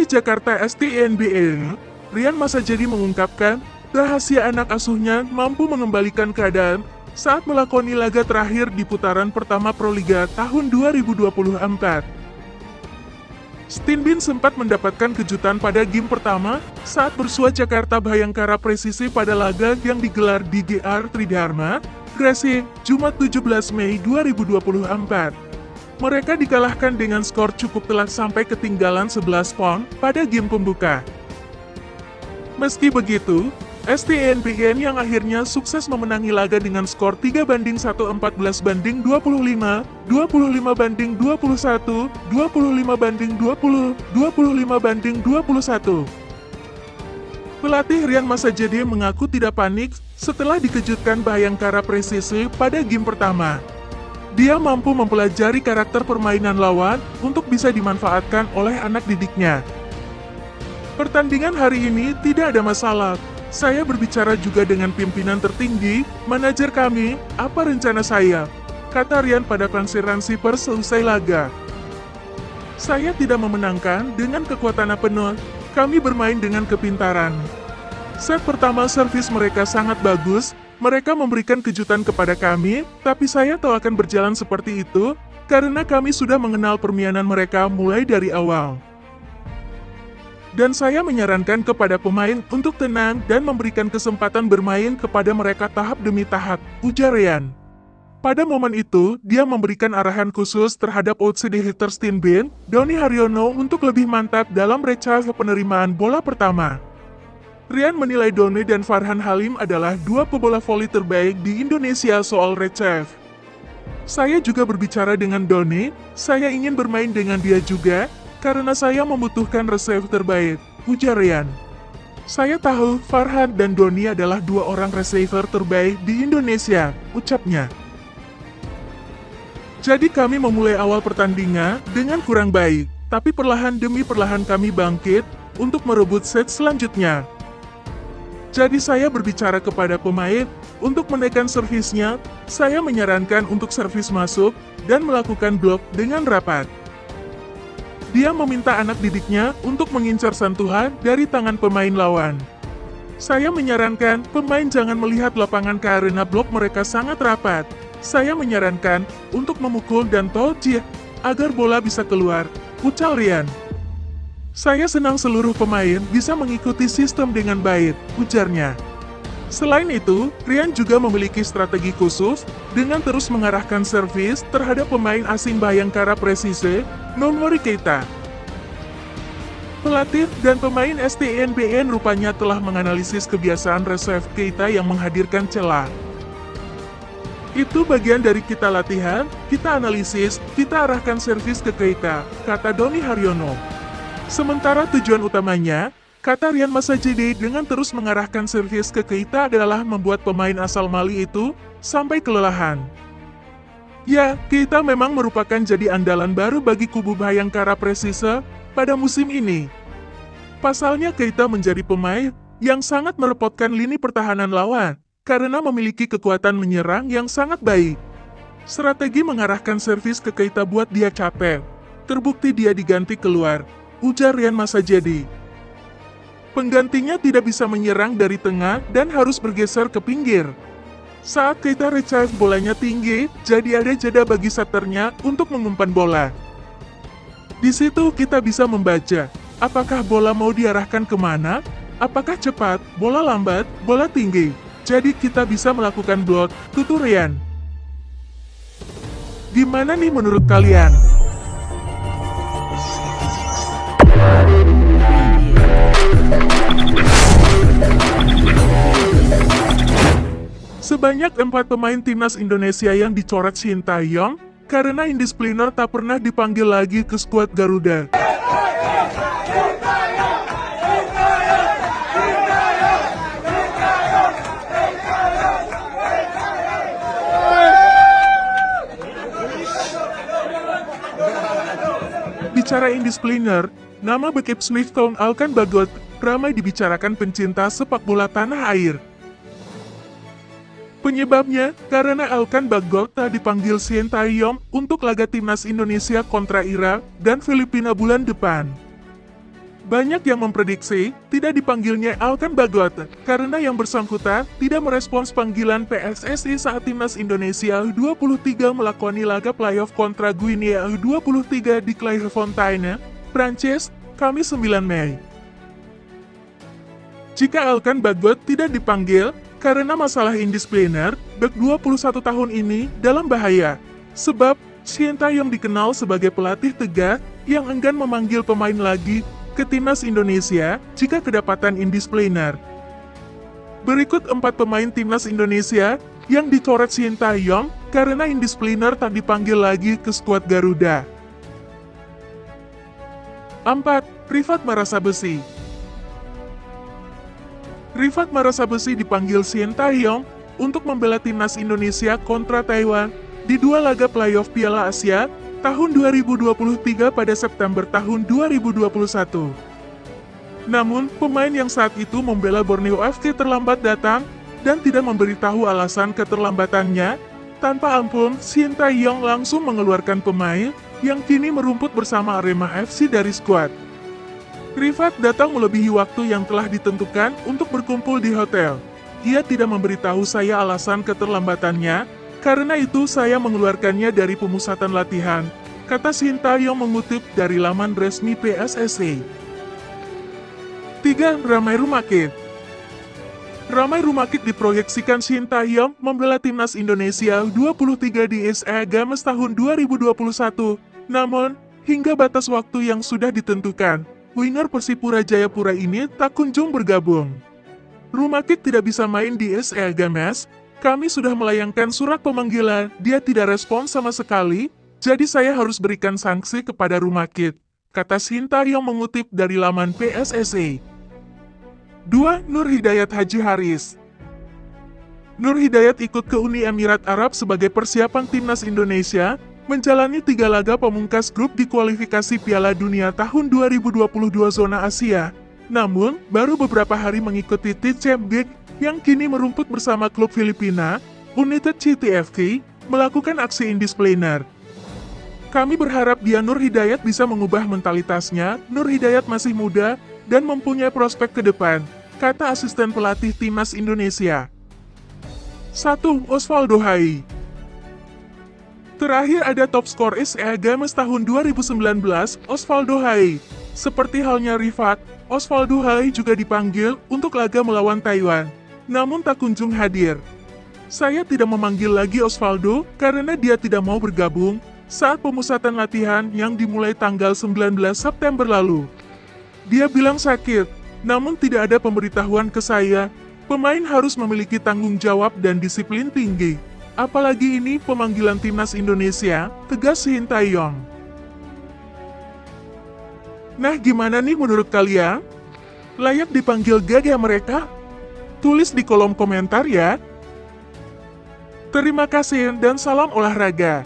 Jakarta STNBA, Rian Masajedi mengungkapkan, rahasia anak asuhnya mampu mengembalikan keadaan saat melakoni laga terakhir di putaran pertama Proliga tahun 2024. Stin Bin sempat mendapatkan kejutan pada game pertama saat bersua Jakarta Bhayangkara Presisi pada laga yang digelar di GR Tridharma, Gresik, Jumat 17 Mei 2024. Mereka dikalahkan dengan skor cukup telak sampai ketinggalan 11 poin pada game pembuka. Meski begitu, STNBN yang akhirnya sukses memenangi laga dengan skor 3-1, 14-20, 25-21, 25-20, 25-21. Pelatih Rian Masajedi mengaku tidak panik setelah dikejutkan Bhayangkara Presisi pada game pertama. Dia mampu mempelajari karakter permainan lawan untuk bisa dimanfaatkan oleh anak didiknya. Pertandingan hari ini tidak ada masalah. Saya berbicara juga dengan pimpinan tertinggi, manajer kami, apa rencana saya, kata Rian pada konferensi pers seusai laga. Saya tidak memenangkan dengan kekuatan penuh, kami bermain dengan kepintaran. Set pertama servis mereka sangat bagus, mereka memberikan kejutan kepada kami, tapi saya tahu akan berjalan seperti itu, karena kami sudah mengenal permainan mereka mulai dari awal. Dan saya menyarankan kepada pemain untuk tenang dan memberikan kesempatan bermain kepada mereka tahap demi tahap, ujar Rian. Pada momen itu, dia memberikan arahan khusus terhadap OCD hitter Stin Bin, Doni Haryono untuk lebih mantap dalam receive penerimaan bola pertama. Rian menilai Doni dan Farhan Halim adalah dua pebola voli terbaik di Indonesia soal receive. Saya juga berbicara dengan Doni, saya ingin bermain dengan dia juga, karena saya membutuhkan receive terbaik, ujar Rian. Saya tahu Farhan dan Doni adalah dua orang receiver terbaik di Indonesia, ucapnya. Jadi kami memulai awal pertandingan dengan kurang baik, tapi perlahan demi perlahan kami bangkit untuk merebut set selanjutnya. Jadi saya berbicara kepada pemain untuk menaikkan servisnya, saya menyarankan untuk servis masuk dan melakukan blok dengan rapat. Dia meminta anak didiknya untuk mengincar sentuhan dari tangan pemain lawan. Saya menyarankan pemain jangan melihat lapangan karena blok mereka sangat rapat. Saya menyarankan untuk memukul dan touch agar bola bisa keluar, ucal Rian. Saya senang seluruh pemain bisa mengikuti sistem dengan baik, ujarnya. Selain itu, Rian juga memiliki strategi khusus dengan terus mengarahkan servis terhadap pemain asing Bhayangkara Presisi, Nonmori Keita. Pelatih dan pemain STNBN rupanya telah menganalisis kebiasaan receive Keita yang menghadirkan celah. Itu bagian dari kita latihan, kita analisis, kita arahkan servis ke Keita, kata Doni Haryono. Sementara tujuan utamanya, kata Rian Masajedi dengan terus mengarahkan servis ke Keita adalah membuat pemain asal Mali itu sampai kelelahan. Ya, Keita memang merupakan jadi andalan baru bagi kubu Bhayangkara Presisi pada musim ini. Pasalnya Keita menjadi pemain yang sangat merepotkan lini pertahanan lawan karena memiliki kekuatan menyerang yang sangat baik. Strategi mengarahkan servis ke Keita buat dia capek. Terbukti dia diganti keluar, ujar Rian Masajedi. Penggantinya tidak bisa menyerang dari tengah dan harus bergeser ke pinggir. Saat Keita receive bolanya tinggi, jadi ada jeda bagi setternya untuk mengumpan bola. Di situ kita bisa membaca, apakah bola mau diarahkan kemana, apakah cepat, bola lambat, bola tinggi. Jadi kita bisa melakukan blok, tutur Rian. Gimana nih menurut kalian? Sebanyak 4 pemain timnas Indonesia yang dicoret Shin Tae-yong karena indisipliner tak pernah dipanggil lagi ke skuad Garuda. Bicara indisipliner, nama backup Smithton Alkan Bagot ramai dibicarakan pencinta sepak bola tanah air. Penyebabnya karena Alkan Bagot tak dipanggil Shin Tae-yong untuk laga timnas Indonesia kontra Irak dan Filipina bulan depan. Banyak yang memprediksi tidak dipanggilnya Alkan Bagot karena yang bersangkutan tidak merespons panggilan PSSI saat timnas Indonesia U23 melakoni laga playoff kontra Guinea U23 di Clairefontaine, Prancis, Kamis 9 Mei. Jika Alkan Bagot tidak dipanggil karena masalah indisipliner, bek 21 tahun ini dalam bahaya. Sebab Shin Tae-yong dikenal sebagai pelatih tegas yang enggan memanggil pemain lagi ke timnas Indonesia jika kedapatan indisipliner. Berikut 4 pemain timnas Indonesia yang dicoret Shin Tae-yong karena indisipliner tak dipanggil lagi ke skuad Garuda. 4. Rifat Marasabesi. Rifat Marasabesi dipanggil Shin Tae-yong untuk membela timnas Indonesia kontra Taiwan di 2 laga playoff Piala Asia tahun 2023 pada September tahun 2021. Namun, pemain yang saat itu membela Borneo FC terlambat datang dan tidak memberitahu alasan keterlambatannya. Tanpa ampun, Shin Tae-yong langsung mengeluarkan pemain yang kini merumput bersama Arema FC dari skuad. Rifat datang melebihi waktu yang telah ditentukan untuk berkumpul di hotel. Ia tidak memberitahu saya alasan keterlambatannya, karena itu saya mengeluarkannya dari pemusatan latihan, kata Shin Tae-yong mengutip dari laman resmi PSSI. 3. Ramai Rumakit. Ramai Rumakit diproyeksikan Shin Tae-yong membela timnas Indonesia U23 di SA Games tahun 2021. Namun, hingga batas waktu yang sudah ditentukan, winger Persipura Jayapura ini tak kunjung bergabung. Rumakit tidak bisa main di SA Games. Kami sudah melayangkan surat pemanggilan, dia tidak respons sama sekali, jadi saya harus berikan sanksi kepada Rumakit, kata Shin Tae-yong mengutip dari laman PSSI. 2. Nur Hidayat Haji Haris. Nur Hidayat ikut ke Uni Emirat Arab sebagai persiapan timnas Indonesia, menjalani 3 laga pemungkas grup di kualifikasi Piala Dunia tahun 2022 zona Asia. Namun, baru beberapa hari mengikuti T-Champ League yang kini merumput bersama klub Filipina, United City FC, melakukan aksi indisipliner. Kami berharap Nur Hidayat bisa mengubah mentalitasnya. Nur Hidayat masih muda dan mempunyai prospek ke depan, kata asisten pelatih timnas Indonesia. 1. Osvaldo Hai. Terakhir ada top skor SA Games tahun 2019, Osvaldo Hai. Seperti halnya Rifat, Osvaldo Hai juga dipanggil untuk laga melawan Taiwan, namun tak kunjung hadir. Saya tidak memanggil lagi Osvaldo karena dia tidak mau bergabung saat pemusatan latihan yang dimulai tanggal 19 September lalu. Dia bilang sakit, namun tidak ada pemberitahuan ke saya. Pemain harus memiliki tanggung jawab dan disiplin tinggi. Apalagi ini pemanggilan timnas Indonesia, tegas Shin Tae-yong. Nah, gimana nih menurut kalian? Layak dipanggil gak ya mereka? Tulis di kolom komentar ya. Terima kasih dan salam olahraga.